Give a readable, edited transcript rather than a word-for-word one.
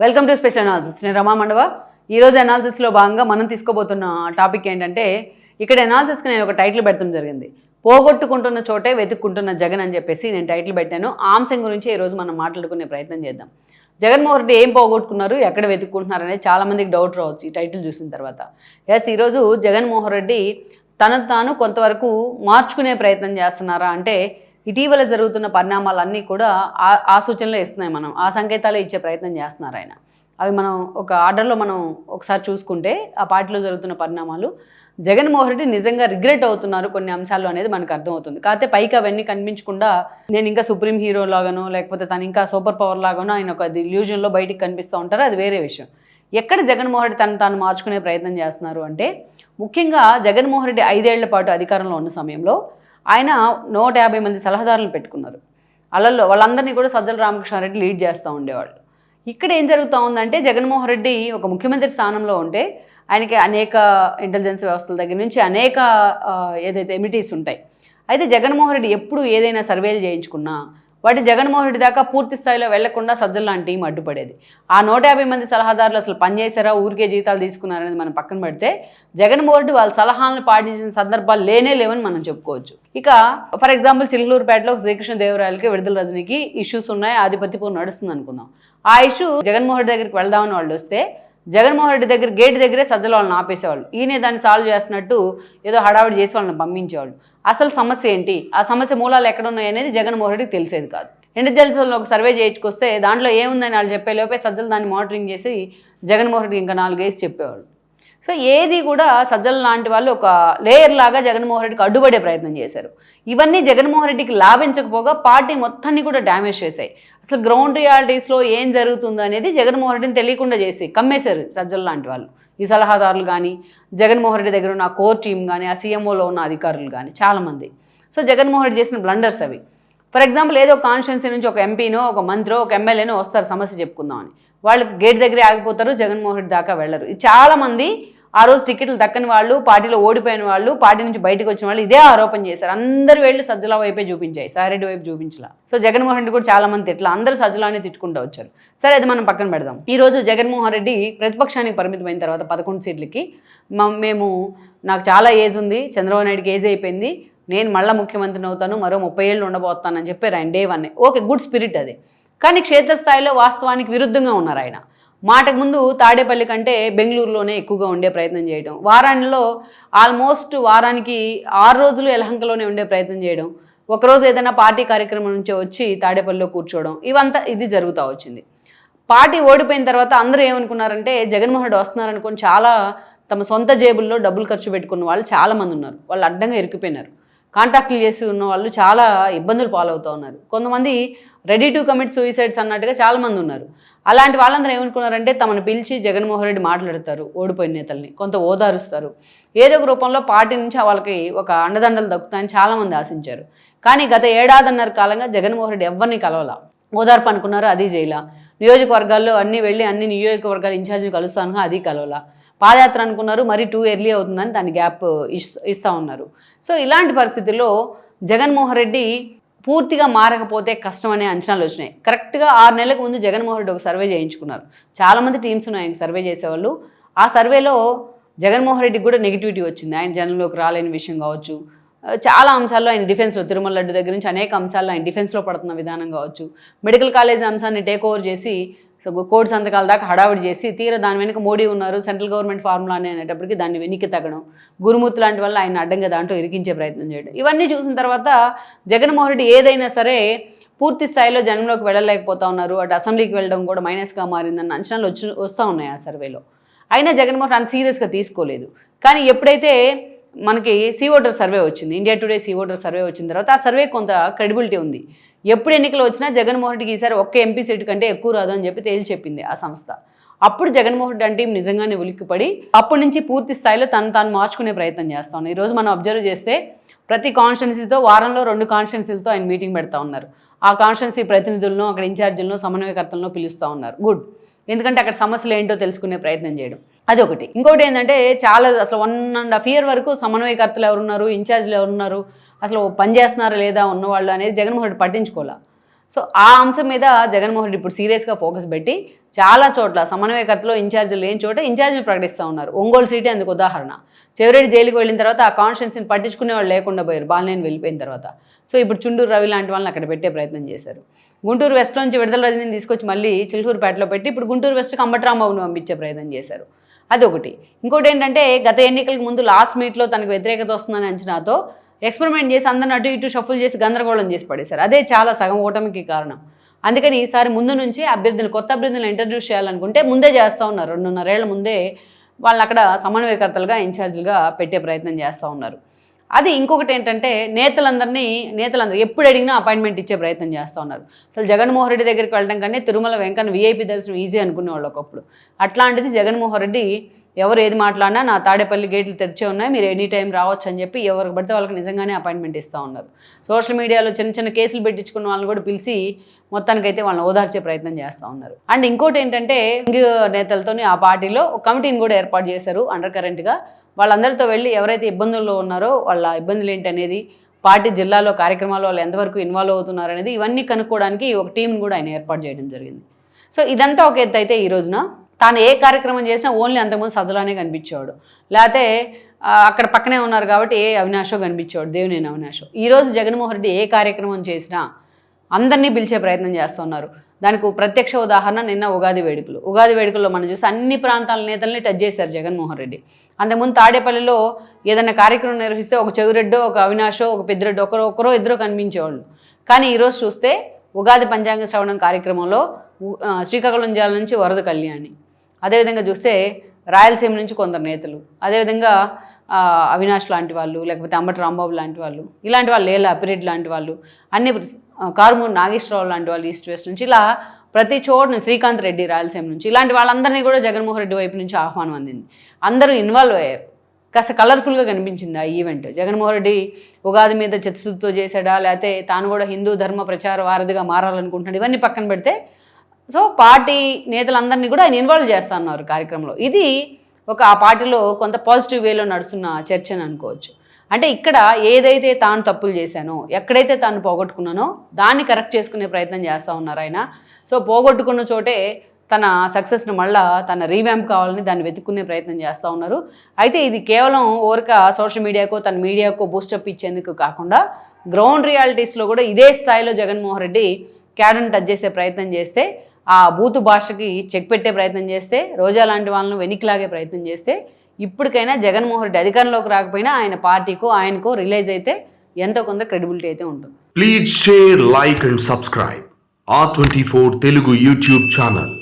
Welcome to special analysis. నేను రమా మండవ. ఈరోజు అనాలిసిస్లో భాగంగా మనం తీసుకోబోతున్న టాపిక్ ఏంటంటే, ఇక్కడ అనాలిసిస్కి నేను ఒక టైటిల్ పెట్టడం జరిగింది. పోగొట్టుకుంటున్న చోటే వెతుక్కుంటున్న జగన్ అని చెప్పేసి నేను టైటిల్ పెట్టాను. ఆ అంశం గురించి ఈరోజు మనం మాట్లాడుకునే ప్రయత్నం చేద్దాం. జగన్మోహన్ రెడ్డి ఏం పోగొట్టుకున్నారు, ఎక్కడ వెతుక్కుంటున్నారు అనేది చాలామందికి డౌట్ రావచ్చు ఈ టైటిల్ చూసిన తర్వాత. ఈరోజు జగన్మోహన్ రెడ్డి తనను తాను కొంతవరకు మార్చుకునే ప్రయత్నం చేస్తున్నారా అంటే, ఇటీవల జరుగుతున్న పరిణామాలన్నీ కూడా ఆ సూచనలు ఇస్తున్నాయి. మనం ఆ సంకేతాలు ఇచ్చే ప్రయత్నం చేస్తున్నారు ఆయన. అవి మనం ఒక ఆర్డర్లో మనం ఒకసారి చూసుకుంటే ఆ పార్టీలో జరుగుతున్న పరిణామాలు, జగన్మోహన్ రెడ్డి నిజంగా రిగ్రెట్ అవుతున్నారు కొన్ని అంశాలు అనేది మనకు అర్థమవుతుంది. కాకపోతే పైకి అవన్నీ కనిపించకుండా నేను ఇంకా సుప్రీం హీరో లాగానో లేకపోతే తను ఇంకా సూపర్ పవర్ లాగానో ఆయన ఒక ఇల్యూజన్లో బయటికి కనిపిస్తూ ఉంటారు. అది వేరే విషయం. ఎక్కడ జగన్మోహన్ రెడ్డి తను తాను మార్చుకునే ప్రయత్నం చేస్తున్నారు అంటే, ముఖ్యంగా జగన్మోహన్ రెడ్డి 5 ఏళ్ల పాటు అధికారంలో ఉన్న సమయంలో ఆయన 150 మంది సలహాదారులను పెట్టుకున్నారు. వాళ్ళందరినీ కూడా సజ్జల రామకృష్ణారెడ్డి లీడ్ చేస్తూ ఉండేవాళ్ళు. ఇక్కడ ఏం జరుగుతూ ఉందంటే, జగన్మోహన్ రెడ్డి ఒక ముఖ్యమంత్రి స్థానంలో ఉంటే ఆయనకి అనేక ఇంటెలిజెన్స్ వ్యవస్థల దగ్గర నుంచి అనేక ఏదైతే ఎమిటీస్ ఉంటాయి. అయితే జగన్మోహన్ రెడ్డి ఎప్పుడు ఏదైనా సర్వేలు చేయించుకున్నా వాటి జగన్మోహన్ రెడ్డి దాకా పూర్తి స్థాయిలో వెళ్లకుండా సజ్జల లాంటి టీం అడ్డుపడేది. ఆ 150 మంది సలహాదారులు అసలు పనిచేశారా, ఊరికే జీతాలు తీసుకున్నారనేది మనం పక్కన పెడితే, జగన్మోహన్ రెడ్డి వాళ్ళ సలహాలను పాటించిన సందర్భాలు లేవని మనం చెప్పుకోవచ్చు. ఇక ఫర్ ఎగ్జాంపుల్ చిలుకూరుపేటలో శ్రీకృష్ణదేవరాయలకి, విడుదల రజనీకి ఇష్యూస్ ఉన్నాయి, ఆధిపత్యపూర్వం నడుస్తుంది అనుకుందాం. ఆ ఇష్యూ జగన్మోహన్ రెడ్డి దగ్గరికి వెళ్దామని వాళ్ళు వస్తే జగన్మోహన్ రెడ్డి దగ్గర గేట్ దగ్గరే సజ్జల వాళ్ళని ఆపేసేవాళ్ళు. ఈయనే దాన్ని సాల్వ్ చేస్తున్నట్టు ఏదో హడావిడి చేసి వాళ్ళని పంపించేవాళ్ళు. అసలు సమస్య ఏంటి, ఆ సమస్య మూలాలు ఎక్కడున్నాయి అనేది జగన్మోహన్ రెడ్డికి తెలిసేది కాదు. ఇంటెలిజెన్స్ వాళ్ళు ఒక సర్వే చేయించుకొస్తే దాంట్లో ఏముందని వాళ్ళు చెప్పే లోపే సజ్జలు దాన్ని మానిటరింగ్ చేసి జగన్మోహన్ రెడ్డికి ఇంకా 4 వేసి చెప్పేవాళ్ళు. సో ఏది కూడా సజ్జల లాంటి వాళ్ళు ఒక లేయర్ లాగా జగన్మోహన్ రెడ్డికి అడ్డుపడే ప్రయత్నం చేశారు. ఇవన్నీ జగన్మోహన్ రెడ్డికి లాభించకపోగా పార్టీ మొత్తాన్ని కూడా డ్యామేజ్ చేశాయి. అసలు గ్రౌండ్ రియాలిటీస్లో ఏం జరుగుతుందో అనేది జగన్మోహన్ రెడ్డిని తెలియకుండా చేసి కమ్మేశారు సజ్జల లాంటి వాళ్ళు. ఈ సలహాదారులు కానీ, జగన్మోహన్ రెడ్డి దగ్గర ఉన్న కోర్ టీం కానీ, ఆ సీఎంఓలో ఉన్న అధికారులు కానీ చాలామంది. సో జగన్మోహన్ రెడ్డి చేసిన బ్లండర్స్ అవి. ఫర్ ఎగ్జాంపుల్ ఏదో కాన్స్టిట్యున్సీ నుంచి ఒక ఎంపీనో, ఒక మంత్రో, ఒక ఎమ్మెల్యేనో వస్తారు సమస్య చెప్పుకుందామని. వాళ్ళు గేట్ దగ్గరే ఆగిపోతారు, జగన్మోహన్ రెడ్డి దాకా వెళ్ళరు. చాలామంది ఆ రోజు టికెట్లు దక్కని వాళ్ళు, పార్టీలో ఓడిపోయిన వాళ్ళు, పార్టీ నుంచి బయటకు వచ్చిన వాళ్ళు ఇదే ఆరోపణ చేశారు. అందరు వేళ్ళు సజ్జల వైపే చూపించాయి, సారెడ్డి వైపు చూపించలా. సో జగన్మోహన్ రెడ్డి కూడా చాలా మంది తిట్లా, అందరూ సజ్జలానే తిట్టుకుంటూ వచ్చారు. సరే, అది మనం పక్కన పెడదాం. ఈరోజు జగన్మోహన్ రెడ్డి ప్రతిపక్షానికి పరిమితమైన తర్వాత 11 సీట్లకి నాకు చాలా ఏజ్ ఉంది, చంద్రబాబు నాయుడుకి ఏజ్ అయిపోయింది, నేను మళ్ళీ ముఖ్యమంత్రిని అవుతాను, మరో 30 ఏళ్ళు ఉండబోతానని చెప్పారు ఆయన డే 1. ఓకే, గుడ్ స్పిరిట్ అది. కానీ క్షేత్రస్థాయిలో వాస్తవానికి విరుద్ధంగా ఉన్నారు ఆయన. మాటకు ముందు తాడేపల్లి కంటే బెంగళూరులోనే ఎక్కువగా ఉండే ప్రయత్నం చేయడం, ఆల్మోస్ట్ వారానికి 6 రోజులు యలహంకలోనే ఉండే ప్రయత్నం చేయడం, ఒకరోజు ఏదైనా పార్టీ కార్యక్రమం నుంచి వచ్చి తాడేపల్లిలో కూర్చోవడం, ఇది జరుగుతూ వచ్చింది. పార్టీ ఓడిపోయిన తర్వాత అందరూ ఏమనుకున్నారంటే, జగన్మోహన్ రెడ్డి వస్తున్నారనుకొని చాలా తమ సొంత జేబుల్లో డబ్బులు ఖర్చు పెట్టుకున్న వాళ్ళు చాలామంది ఉన్నారు. వాళ్ళు అడ్డంగా ఇరుక్కుపోయినారు. కాంట్రాక్టులు చేసి ఉన్న వాళ్ళు చాలా ఇబ్బందులు పాలవుతూ ఉన్నారు. కొంతమంది రెడీ టు కమిట్ సూయిసైడ్స్ అన్నట్టుగా చాలామంది ఉన్నారు. అలాంటి వాళ్ళందరూ ఏమనుకున్నారంటే, తమను పిలిచి జగన్మోహన్ రెడ్డి మాట్లాడతారు, ఓడిపోయిన నేతల్ని కొంత ఓదారుస్తారు, ఏదో ఒక రూపంలో పార్టీ నుంచి వాళ్ళకి ఒక అండదండలు దక్కుతాయని చాలామంది ఆశించారు. కానీ గత 1.5 కాలంగా జగన్మోహన్ రెడ్డి ఎవరిని కలవాల, ఓదార్పు అనుకున్నారు, అది చేయలా. నియోజకవర్గాల్లో అన్ని నియోజకవర్గాల ఇన్ఛార్జిని కలుస్తాను, అది కలవాల. పాదయాత్ర అనుకున్నారు, మరీ టూ ఎర్లీ అవుతుందని దాన్ని గ్యాప్ ఇస్తూ ఉన్నారు. సో ఇలాంటి పరిస్థితుల్లో జగన్మోహన్ రెడ్డి పూర్తిగా మారకపోతే కష్టం అనే అంచనాలు వచ్చినాయి. కరెక్ట్గా 6 నెలలకు ముందు జగన్మోహన్ రెడ్డి ఒక సర్వే చేయించుకున్నారు. చాలామంది టీమ్స్ ఉన్నాయి ఆయన సర్వే చేసేవాళ్ళు. ఆ సర్వేలో జగన్మోహన్ రెడ్డికి కూడా నెగిటివిటీ వచ్చింది. ఆయన జనంలోకి రాలేని విషయం కావచ్చు, చాలా అంశాల్లో ఆయన డిఫెన్స్లో, తిరుమల లడ్డు దగ్గర నుంచి అనేక అంశాల్లో ఆయన డిఫెన్స్లో పడుతున్న విధానం కావచ్చు, మెడికల్ కాలేజ్ అంశాన్ని టేక్ ఓవర్ చేసి కోడి సంతకాల దాకా హడావిడి చేసి తీరా దాని వెనుక మోడీ ఉన్నారు, సెంట్రల్ గవర్నమెంట్ ఫార్ములా అనేటప్పటికీ దాన్ని వెనక్కి తగ్గడం, గురుమూర్తి లాంటి వల్ల ఆయన అడ్డంగా దాంట్లో ఇరికించే ప్రయత్నం చేయడం, ఇవన్నీ చూసిన తర్వాత జగన్మోహన్ రెడ్డి ఏదైనా సరే పూర్తి స్థాయిలో జనంలోకి వెళ్ళలేకపోతా ఉన్నారు, అటు అసెంబ్లీకి వెళ్ళడం కూడా మైనస్గా మారిందన్న అంచనాలు వస్తూ ఉన్నాయి ఆ సర్వేలో. అయినా జగన్మోహన్ అంత సీరియస్గా తీసుకోలేదు. కానీ ఎప్పుడైతే మనకి సీ ఓటర్ సర్వే వచ్చింది, India Today C Voter survey వచ్చిన తర్వాత ఆ సర్వే కొంత క్రెడిబిలిటీ ఉంది. ఎప్పుడు ఎన్నికలు వచ్చినా జగన్మోహన్ రెడ్డికి ఈసారి ఒక్క ఎంపీ సీటు కంటే ఎక్కువ రాదు అని చెప్పి తేల్చి చెప్పింది ఆ సంస్థ. అప్పుడు జగన్మోహన్ రెడ్డి అంటే నిజంగానే ఉలిక్కిపడి అప్పటి నుంచి పూర్తి స్థాయిలో తాను మార్చుకునే ప్రయత్నం చేస్తా ఉన్నారు. ఈరోజు మనం అబ్జర్వ్ చేస్తే ప్రతి కాన్స్టిట్యున్సీతో వారంలో 2 కాన్స్టిట్యున్సీలతో ఆయన మీటింగ్ పెడతా ఉన్నారు. ఆ కాన్స్టిట్యున్సీ ప్రతినిధులను, అక్కడ ఇన్ఛార్జీలను, సమన్వయకర్తలను పిలుస్తూ ఉన్నారు. గుడ్. ఎందుకంటే అక్కడ సమస్యలు ఏంటో తెలుసుకునే ప్రయత్నం చేయడం, అదొకటి. ఇంకోటి ఏంటంటే, అసలు 1.5 year వరకు సమన్వయకర్తలు ఎవరున్నారు, ఇన్ఛార్జీలు ఎవరున్నారు, అసలు పనిచేస్తున్నారా లేదా ఉన్నవాళ్ళు అనేది జగన్మోహన్ రెడ్డి పట్టించుకోవాలి. సో ఆ అంశం మీద జగన్మోహన్ రెడ్డి ఇప్పుడు సీరియస్గా ఫోకస్ పెట్టి చాలా చోట్ల సమన్వయకర్తలో ఇన్ఛార్జీలు లేని చోట ఇన్ఛార్జీలు ప్రకటిస్తూ ఉన్నారు. ఒంగోలు సీటే అందుకు ఉదాహరణ. చెవిరెడ్డి జైలుకి వెళ్ళిన తర్వాత ఆ కాన్స్టిట్యున్సీని పట్టించుకునే వాళ్ళు లేకుండా పోయారు బాలినేని వెళ్ళిపోయిన తర్వాత. సో ఇప్పుడు చుండూరు రవి లాంటి వాళ్ళని అక్కడ పెట్టే ప్రయత్నం చేశారు. గుంటూరు వెస్ట్లోంచి విడుదల రజనీని తీసుకొచ్చి మళ్ళీ చిలుకూరుపేటలో పెట్టి ఇప్పుడు గుంటూరు వెస్ట్కి అంబటి రాంబాబుని పంపించే ప్రయత్నం చేశారు. అదొకటి. ఇంకోటి ఏంటంటే గత ఎన్నికలకు ముందు లాస్ట్ మీట్లో తనకు వ్యతిరేకత వస్తుందని అంచనాతో ఎక్స్పెరిమెంట్ చేసి అందరిని అటు ఇటు షఫుల్ చేసి గందరగోళం చేసి పడేశారు. అదే చాలా సగం ఓటమికి కారణం. అందుకని ఈసారి ముందు నుంచి కొత్త అభ్యర్థులను ఇంట్రడ్యూస్ చేయాలనుకుంటే ముందే చేస్తూ ఉన్నారు. 2.5 ఏళ్ల ముందే వాళ్ళని అక్కడ సమన్వయకర్తలుగా ఇన్ఛార్జీలుగా పెట్టే ప్రయత్నం చేస్తూ ఉన్నారు. అది ఇంకొకటి ఏంటంటే నేతలందరూ ఎప్పుడు అడిగినా అపాయింట్మెంట్ ఇచ్చే ప్రయత్నం చేస్తూ ఉన్నారు. అసలు జగన్మోహన్ రెడ్డి దగ్గరికి వెళ్ళడం కన్నా తిరుమల వెంకన్న వీఐపీ దర్శనం ఈజీ అనుకునేవాళ్ళు ఒకప్పుడు. అట్లాంటిది జగన్మోహన్ రెడ్డి ఎవరు ఏది మాట్లాడినా నా తాడేపల్లి గేట్లు తెరిచే ఉన్నాయి, మీరు ఎనీ టైం రావచ్చు అని చెప్పి ఎవరికి పడితే వాళ్ళకి నిజంగానే అపాయింట్మెంట్ ఇస్తూ ఉన్నారు. సోషల్ మీడియాలో చిన్న చిన్న కేసులు పెట్టించుకున్న వాళ్ళని కూడా పిలిచి మొత్తానికైతే వాళ్ళని ఓదార్చే ప్రయత్నం చేస్తూ ఉన్నారు. అండ్ ఇంకోటి ఏంటంటే నేతలతోని ఆ పార్టీలో ఒక కమిటీని కూడా ఏర్పాటు చేశారు అండర్ కరెంట్గా. వాళ్ళందరితో వెళ్ళి ఎవరైతే ఇబ్బందుల్లో ఉన్నారో వాళ్ళ ఇబ్బందులు ఏంటనేది, పార్టీ జిల్లాలో కార్యక్రమాల్లో వాళ్ళు ఎంతవరకు ఇన్వాల్వ్ అవుతున్నారు అనేది ఇవన్నీ కనుక్కోవడానికి ఒక టీంని కూడా ఆయన ఏర్పాటు చేయడం జరిగింది. సో ఇదంతా ఒక ఎత్తు అయితే ఈ రోజున తాను ఏ కార్యక్రమం చేసినా ఓన్లీ అంతకుముందు సజ్జలానే కనిపించేవాడు, లేకపోతే అక్కడ పక్కనే ఉన్నారు కాబట్టి ఏ అవినాషో కనిపించేవాడు, దేవినేని అవినాషో. ఈరోజు జగన్మోహన్ రెడ్డి ఏ కార్యక్రమం చేసినా అందరినీ పిలిచే ప్రయత్నం చేస్తున్నారు. దానికి ప్రత్యక్ష ఉదాహరణ నిన్న ఉగాది వేడుకల్లో మనం చూస్తే అన్ని ప్రాంతాల నేతల్ని టచ్ చేశారు జగన్మోహన్ రెడ్డి. అంతకుముందు తాడేపల్లిలో ఏదైనా కార్యక్రమం నిర్వహిస్తే ఒక చెవిరెడ్డో, ఒక అవినాషో, ఒక పెద్దిరెడ్డో ఒకరో ఇద్దరు కనిపించేవాళ్ళు. కానీ ఈరోజు చూస్తే ఉగాది పంచాంగ శ్రవణం కార్యక్రమంలో శ్రీకాకుళం జిల్లా నుంచి వరద కళ్యాణి, అదేవిధంగా చూస్తే రాయలసీమ నుంచి కొందరు నేతలు, అదేవిధంగా అవినాష్ లాంటి వాళ్ళు, లేకపోతే అంబటి రాంబాబు లాంటి వాళ్ళు, ఇలాంటి వాళ్ళు లేలా అప్పిరెడ్డి లాంటి వాళ్ళు, అన్ని కారుమూరు నాగేశ్వరరావు లాంటి వాళ్ళు ఈస్ట్ వెస్ట్ నుంచి, ఇలా ప్రతి చోటును శ్రీకాంత్ రెడ్డి రాయలసీమ నుంచి, ఇలాంటి వాళ్ళందరినీ కూడా జగన్మోహన్ రెడ్డి వైపు నుంచి ఆహ్వానం అందింది. అందరూ ఇన్వాల్వ్ అయ్యారు. కాస్త కలర్ఫుల్గా కనిపించింది ఆ ఈవెంట్. జగన్మోహన్ రెడ్డి ఉగాది మీద చిత్తశుద్ధితో చేశాడా, లేకపోతే తాను కూడా హిందూ ధర్మ ప్రచార వారధిగా మారాలనుకుంటున్నాడు, ఇవన్నీ పక్కన పెడితే సో పార్టీ నేతలందరినీ కూడా ఆయన ఇన్వాల్వ్ చేస్తా ఉన్నారు కార్యక్రమంలో. ఇది ఆ పార్టీలో కొంత పాజిటివ్ వేలో నడుస్తున్న చర్చ అని అనుకోవచ్చు. అంటే ఇక్కడ ఏదైతే తాను తప్పులు చేశానో, ఎక్కడైతే తాను పోగొట్టుకున్నానో దాన్ని కరెక్ట్ చేసుకునే ప్రయత్నం చేస్తూ ఉన్నారు ఆయన. సో పోగొట్టుకున్న చోటే తన సక్సెస్ను మళ్ళీ తన రీవ్యాంప్ కావాలని దాన్ని వెతుక్కునే ప్రయత్నం చేస్తూ ఉన్నారు. అయితే ఇది కేవలం సోషల్ మీడియాకో తన మీడియాకో బూస్టప్ ఇచ్చేందుకు కాకుండా గ్రౌండ్ రియాలిటీస్లో కూడా ఇదే స్థాయిలో జగన్మోహన్ రెడ్డి క్యాడర్ని టచ్ చేసే ప్రయత్నం చేస్తే, ఆ బూతు భాషకి చెక్ పెట్టే ప్రయత్నం చేస్తే, రోజా లాంటి వాళ్ళను వెనక్కిలాగే ప్రయత్నం చేస్తే, ఇప్పటికైనా జగన్మోహన్ రెడ్డి అధికారంలోకి రాకపోయినా ఆయన పార్టీకో ఆయనకో రిలీజ్ అయితే ఎంతో కొంత క్రెడిబిలిటీ అయితే ఉంటుంది. Please share, like and subscribe R24 Telugu YouTube channel.